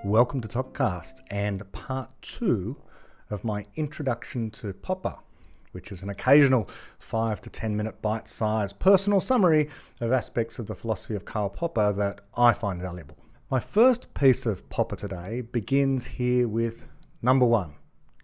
Welcome to Topcast and part 2 of my introduction to Popper, which is an occasional 5 to 10 minute bite-sized personal summary of aspects of the philosophy of Karl Popper that I find valuable. My first piece of Popper today begins here with number 1,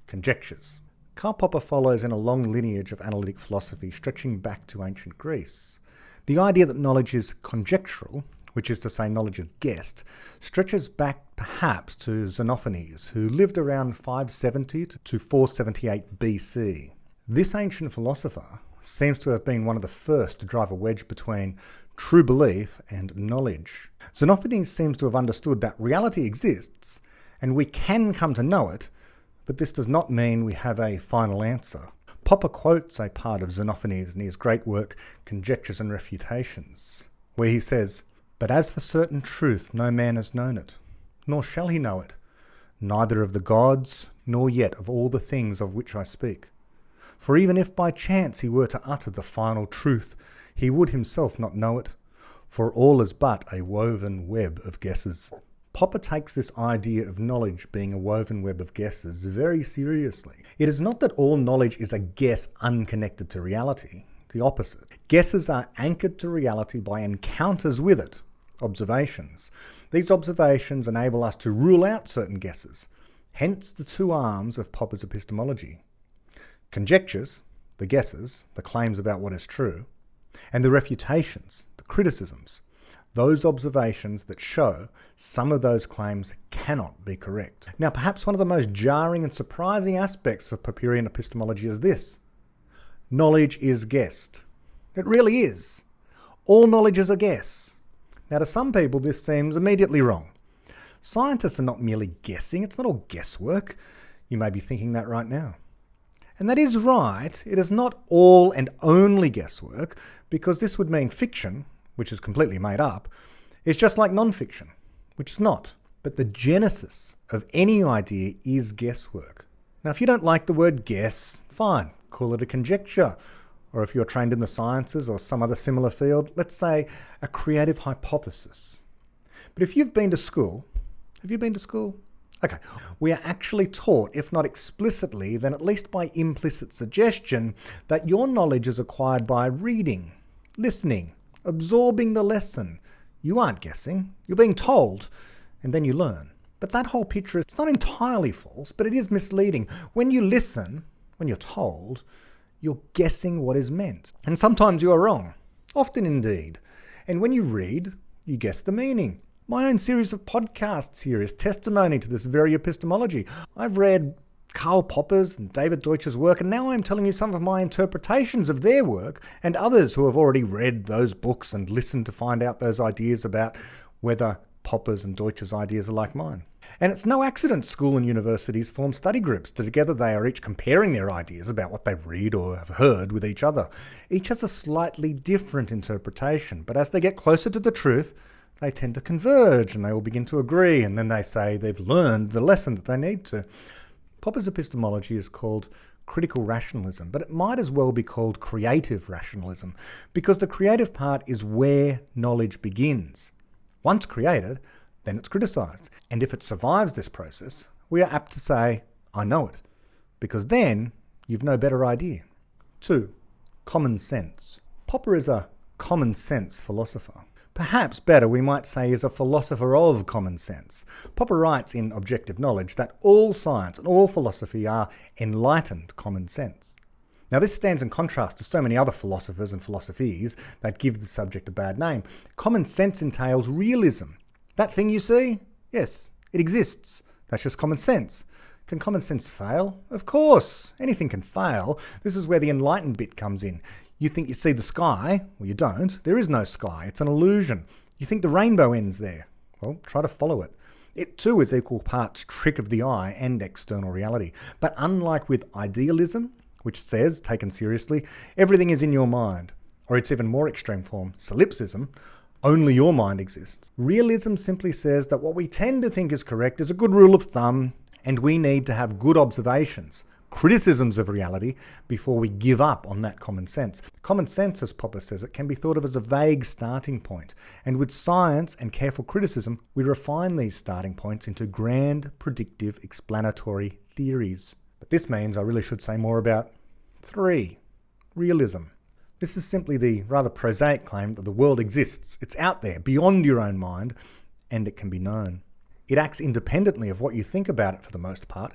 conjectures. Karl Popper follows in a long lineage of analytic philosophy stretching back to ancient Greece. The idea that knowledge is conjectural, which is to say knowledge is guessed, stretches back perhaps to Xenophanes, who lived around 570 to 478 BC. This ancient philosopher seems to have been one of the first to drive a wedge between true belief and knowledge. Xenophanes seems to have understood that reality exists and we can come to know it, but this does not mean we have a final answer. Popper quotes a part of Xenophanes in his great work Conjectures and Refutations, where he says, "But as for certain truth no man has known it, nor shall he know it, neither of the gods, nor yet of all the things of which I speak. For even if by chance he were to utter the final truth, he would himself not know it, for all is but a woven web of guesses." Popper takes this idea of knowledge being a woven web of guesses very seriously. It is not that all knowledge is a guess unconnected to reality. The opposite. Guesses are anchored to reality by encounters with it, observations. These observations enable us to rule out certain guesses, hence the two arms of Popper's epistemology. Conjectures, the guesses, the claims about what is true, and the refutations, the criticisms, those observations that show some of those claims cannot be correct. Now, perhaps one of the most jarring and surprising aspects of Popperian epistemology is this. Knowledge is guessed. It really is. All knowledge is a guess. Now, to some people, this seems immediately wrong. Scientists are not merely guessing. It's not all guesswork. You may be thinking that right now. And that is right. It is not all and only guesswork, because this would mean fiction, which is completely made up, is just like non-fiction, which is not. But the genesis of any idea is guesswork. Now, if you don't like the word guess, fine, call it a conjecture. Or if you're trained in the sciences or some other similar field, let's say a creative hypothesis. But if you've been to school, have you been to school? Okay, we are actually taught, if not explicitly, then at least by implicit suggestion, that your knowledge is acquired by reading, listening, absorbing the lesson. You aren't guessing, you're being told, and then you learn. But that whole picture, it's not entirely false, but it is misleading. When you listen, when you're told, you're guessing what is meant. And sometimes you are wrong, often indeed. And when you read, you guess the meaning. My own series of podcasts here is testimony to this very epistemology. I've read Karl Popper's and David Deutsch's work, and now I'm telling you some of my interpretations of their work, and others who have already read those books and listened to find out those ideas about whether Popper's and Deutsch's ideas are like mine. And it's no accident school and universities form study groups. Together they are each comparing their ideas about what they read or have heard with each other. Each has a slightly different interpretation, but as they get closer to the truth, they tend to converge and they all begin to agree, and then they say they've learned the lesson that they need to. Popper's epistemology is called critical rationalism, but it might as well be called creative rationalism, because the creative part is where knowledge begins. Once created, then it's criticised. And if it survives this process, we are apt to say, I know it, because then you've no better idea. 2. Common sense. Popper is a common sense philosopher. Perhaps better, we might say, is a philosopher of common sense. Popper writes in Objective Knowledge that all science and all philosophy are enlightened common sense. Now, this stands in contrast to so many other philosophers and philosophies that give the subject a bad name. Common sense entails realism. That thing you see? Yes, it exists. That's just common sense. Can common sense fail? Of course, anything can fail. This is where the enlightened bit comes in. You think you see the sky? Well, you don't. There is no sky. It's an illusion. You think the rainbow ends there? Well, try to follow it. It too is equal parts trick of the eye and external reality. But unlike with idealism, which says, taken seriously, everything is in your mind, or its even more extreme form, solipsism, only your mind exists. Realism simply says that what we tend to think is correct is a good rule of thumb, and we need to have good observations, criticisms of reality before we give up on that common sense. Common sense, as Popper says, it can be thought of as a vague starting point, and with science and careful criticism, we refine these starting points into grand, predictive, explanatory theories. But this means I really should say more about 3. Realism. This is simply the rather prosaic claim that the world exists. It's out there, beyond your own mind, and it can be known. It acts independently of what you think about it for the most part.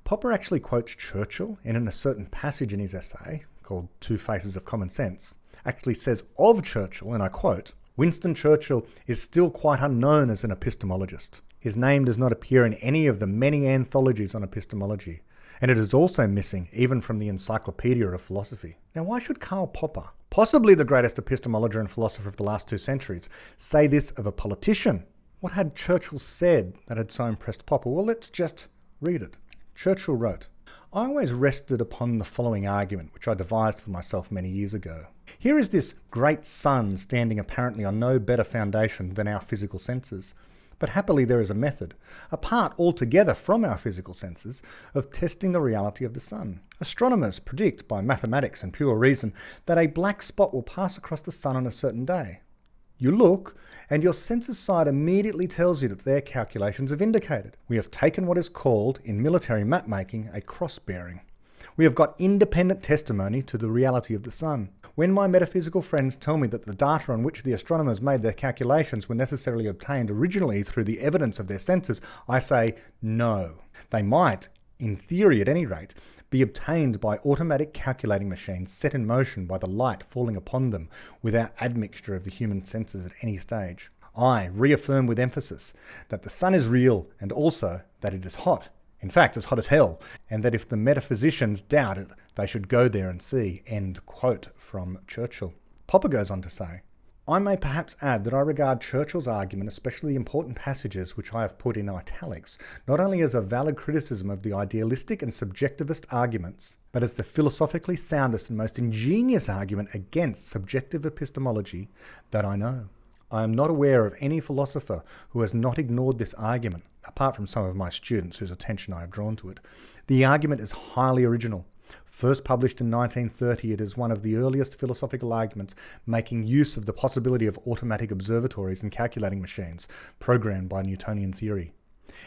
Popper actually quotes Churchill, and in a certain passage in his essay, called Two Faces of Common Sense, actually says of Churchill, and I quote, "Winston Churchill is still quite unknown as an epistemologist. His name does not appear in any of the many anthologies on epistemology, and it is also missing even from the Encyclopedia of Philosophy." Now, why should Karl Popper, possibly the greatest epistemologer and philosopher of the last 2 centuries, say this of a politician? What had Churchill said that had so impressed Popper? Well, let's just read it. Churchill wrote, "I always rested upon the following argument, which I devised for myself many years ago. Here is this great sun standing apparently on no better foundation than our physical senses. But happily there is a method, apart altogether from our physical senses, of testing the reality of the sun. Astronomers predict by mathematics and pure reason that a black spot will pass across the sun on a certain day. You look, and your senses side immediately tells you that their calculations have indicated. We have taken what is called, in military map-making, a cross-bearing. We have got independent testimony to the reality of the sun. When my metaphysical friends tell me that the data on which the astronomers made their calculations were necessarily obtained originally through the evidence of their senses, I say no. They might, in theory at any rate, be obtained by automatic calculating machines set in motion by the light falling upon them without admixture of the human senses at any stage. I reaffirm with emphasis that the sun is real and also that it is hot, in fact as hot as hell, and that if the metaphysicians doubt it, they should go there and see." End quote from Churchill. Popper goes on to say, "I may perhaps add that I regard Churchill's argument, especially the important passages which I have put in italics, not only as a valid criticism of the idealistic and subjectivist arguments, but as the philosophically soundest and most ingenious argument against subjective epistemology that I know. I am not aware of any philosopher who has not ignored this argument, apart from some of my students whose attention I have drawn to it. The argument is highly original. First published in 1930, it is one of the earliest philosophical arguments making use of the possibility of automatic observatories and calculating machines programmed by Newtonian theory.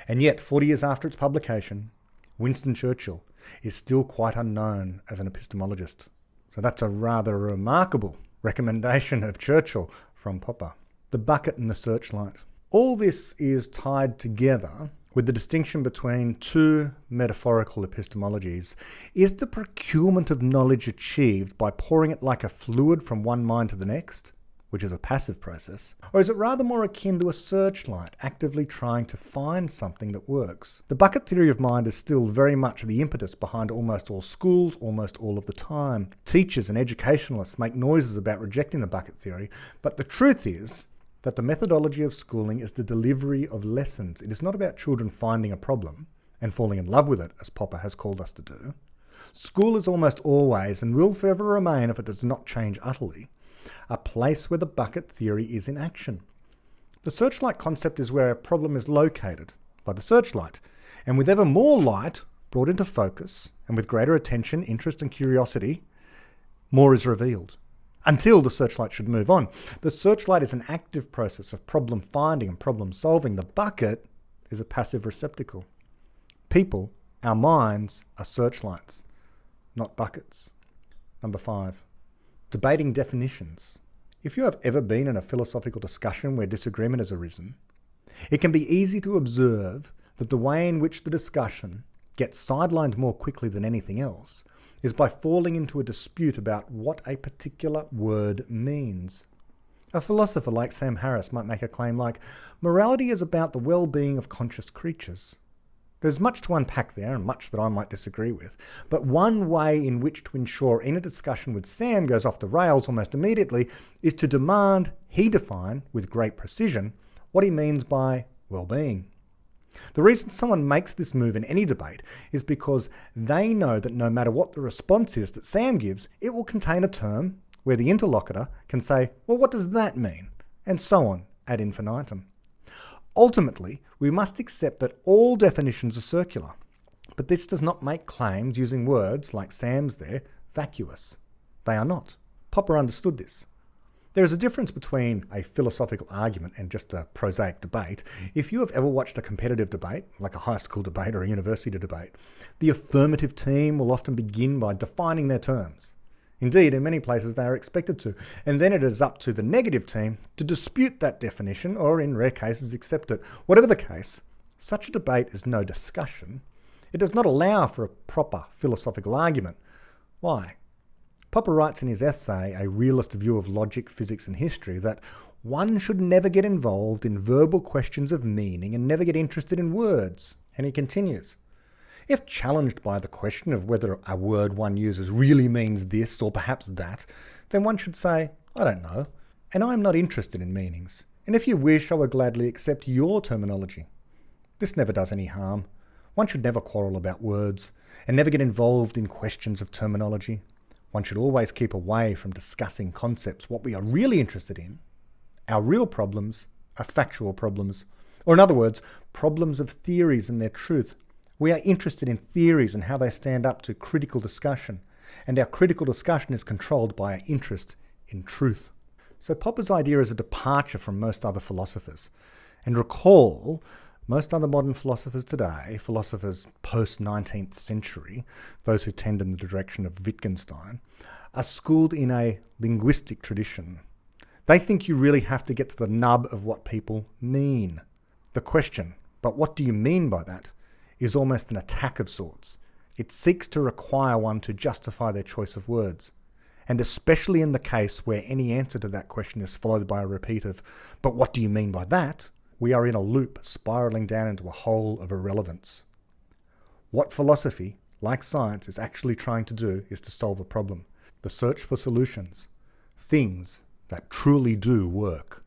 And yet, 40 years after its publication, Winston Churchill is still quite unknown as an epistemologist. So that's a rather remarkable recommendation of Churchill from Popper. The bucket and the searchlight. All this is tied together with the distinction between 2 metaphorical epistemologies. Is the procurement of knowledge achieved by pouring it like a fluid from one mind to the next, which is a passive process, or is it rather more akin to a searchlight, actively trying to find something that works? The bucket theory of mind is still very much the impetus behind almost all schools, almost all of the time. Teachers and educationalists make noises about rejecting the bucket theory, but the truth is that the methodology of schooling is the delivery of lessons. It is not about children finding a problem and falling in love with it, as Popper has called us to do. School is almost always, and will forever remain if it does not change utterly, a place where the bucket theory is in action. The searchlight concept is where a problem is located, by the searchlight, and with ever more light brought into focus, and with greater attention, interest and curiosity, more is revealed. Until the searchlight should move on. The searchlight is an active process of problem finding and problem solving. The bucket is a passive receptacle. People, our minds, are searchlights, not buckets. Number 5, debating definitions. If you have ever been in a philosophical discussion where disagreement has arisen, it can be easy to observe that the way in which the discussion gets sidelined more quickly than anything else is by falling into a dispute about what a particular word means. A philosopher like Sam Harris might make a claim like, morality is about the well-being of conscious creatures. There's much to unpack there and much that I might disagree with, but one way in which to ensure any discussion with Sam goes off the rails almost immediately is to demand he define, with great precision, what he means by well-being. The reason someone makes this move in any debate is because they know that no matter what the response is that Sam gives, it will contain a term where the interlocutor can say, well, what does that mean? And so on ad infinitum. Ultimately, we must accept that all definitions are circular. But this does not make claims using words, like Sam's there, vacuous. They are not. Popper understood this. There is a difference between a philosophical argument and just a prosaic debate. If you have ever watched a competitive debate, like a high school debate or a university debate, the affirmative team will often begin by defining their terms. Indeed, in many places they are expected to, and then it is up to the negative team to dispute that definition or, in rare cases, accept it. Whatever the case, such a debate is no discussion. It does not allow for a proper philosophical argument. Why? Popper writes in his essay, A Realist View of Logic, Physics and History, that one should never get involved in verbal questions of meaning and never get interested in words. And he continues, if challenged by the question of whether a word one uses really means this or perhaps that, then one should say, I don't know, and I am not interested in meanings. And if you wish, I will gladly accept your terminology. This never does any harm. One should never quarrel about words and never get involved in questions of terminology. One should always keep away from discussing concepts. What we are really interested in, our real problems, are factual problems. Or in other words, problems of theories and their truth. We are interested in theories and how they stand up to critical discussion. And our critical discussion is controlled by our interest in truth. So Popper's idea is a departure from most other philosophers. And recall, most other modern philosophers today, philosophers post-19th century, those who tend in the direction of Wittgenstein, are schooled in a linguistic tradition. They think you really have to get to the nub of what people mean. The question, but what do you mean by that, is almost an attack of sorts. It seeks to require one to justify their choice of words. And especially in the case where any answer to that question is followed by a repeat of, but what do you mean by that? We are in a loop, spiraling down into a hole of irrelevance. What philosophy, like science, is actually trying to do is to solve a problem. The search for solutions. Things that truly do work.